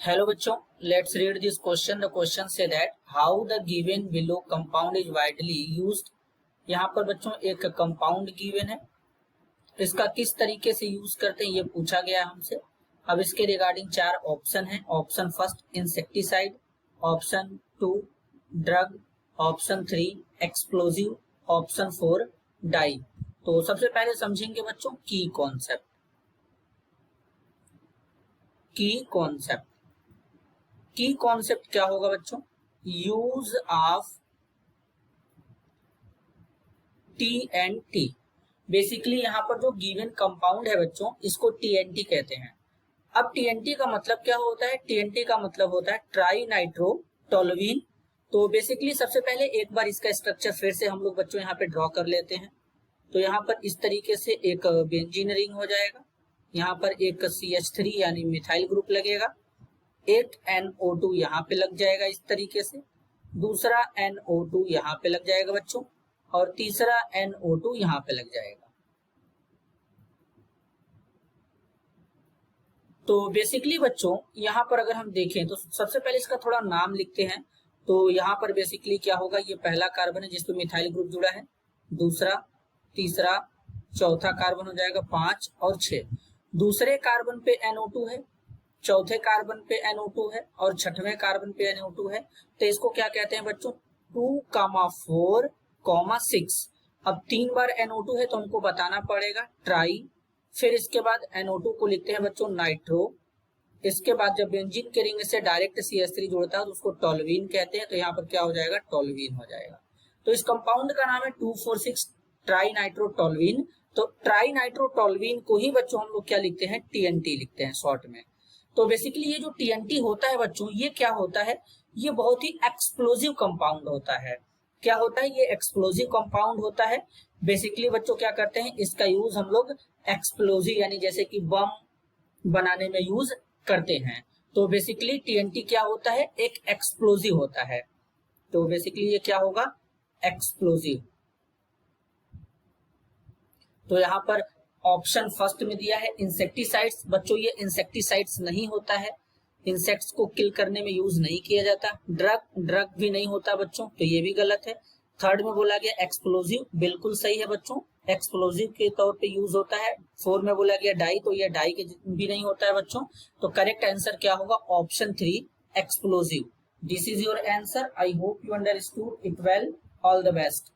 Hello बच्चों, let's read this question. The question say that how the given below compound is widely used. यहाँ पर बच्चों एक compound given है, इसका किस तरीके से यूज करते हैं ये पूछा गया है हमसे। अब इसके रिगार्डिंग चार ऑप्शन है। Option first insecticide, option 2 drug, option 3 explosive, option 4 dye. तो सबसे पहले समझेंगे बच्चों की कॉन्सेप्ट। की कॉन्सेप्ट क्या होगा बच्चों? Use of TNT. बेसिकली यहाँ पर जो गिवन कंपाउंड है बच्चों, इसको टीएनटी कहते हैं। अब टीएनटी का मतलब क्या होता है? टीएनटी का मतलब होता है ट्राई नाइट्रो टोलुईन। तो बेसिकली सबसे पहले एक बार इसका स्ट्रक्चर फिर से हम लोग बच्चों यहाँ पे ड्रॉ कर लेते हैं। तो यहाँ पर इस तरीके से एक बेंजीन रिंग हो जाएगा, यहाँ पर एक CH3 यानी मिथाइल ग्रुप लगेगा, एक NO2 यहाँ पे लग जाएगा इस तरीके से, दूसरा NO2 यहाँ पे लग जाएगा बच्चों, और तीसरा NO2 यहाँ पे लग जाएगा। तो बेसिकली बच्चों यहाँ पर अगर हम देखें तो सबसे पहले इसका थोड़ा नाम लिखते हैं। तो यहाँ पर बेसिकली क्या होगा, ये पहला कार्बन है जिसपे मिथाइल ग्रुप जुड़ा है, दूसरा, तीसरा, चौथा कार्बन हो जाएगा 5 और 6। दूसरे कार्बन पे NO2 है, चौथे कार्बन पे NO2 है और छठवें कार्बन पे NO2 है। तो इसको क्या कहते हैं बच्चों? 2,4,6। अब 3 बार NO2 है तो हमको बताना पड़ेगा ट्राई। फिर इसके बाद NO2 को लिखते हैं बच्चों नाइट्रो। इसके बाद जब बेंजीन के रिंग से डायरेक्ट CH3 जुड़ता है तो उसको टोलुईन कहते हैं। तो यहाँ पर क्या हो जाएगा? टोलुईन हो जाएगा। तो इस कंपाउंड का नाम है 2,4,6 ट्राई नाइट्रो टोलुईन। तो ट्राई नाइट्रो टोलुईन को ही बच्चों हम लोग क्या लिखते हैं? TNT लिखते हैं शॉर्ट में। तो बेसिकली ये जो TNT होता है बच्चों, ये क्या होता है? ये बहुत ही एक्सप्लोजिव कंपाउंड होता है। क्या होता है? ये एक्सप्लोजिव कंपाउंड होता है। बेसिकली बच्चों क्या करते हैं, इसका यूज हम लोग एक्सप्लोजिव यानी जैसे कि बम बनाने में यूज करते हैं। तो बेसिकली TNT क्या होता है? एक एक्सप्लोजिव होता है। तो बेसिकली ये क्या होगा? एक्सप्लोजिव। तो यहाँ पर ऑप्शन फर्स्ट में दिया है इंसेक्टिसाइड्स। बच्चों ये इंसेक्टिसाइड्स नहीं होता है, इंसेक्ट्स को किल करने में यूज नहीं किया जाता। ड्रग भी नहीं होता बच्चों, तो ये भी गलत है। थर्ड में बोला गया एक्सप्लोजिव, बिल्कुल सही है बच्चों, एक्सप्लोजिव के तौर पे यूज होता है। 4 में बोला गया डाई, तो ये डाई के भी नहीं होता है बच्चों। तो करेक्ट आंसर क्या होगा? Option 3 explosive. This is your answer. I hope you understood it well. All the best.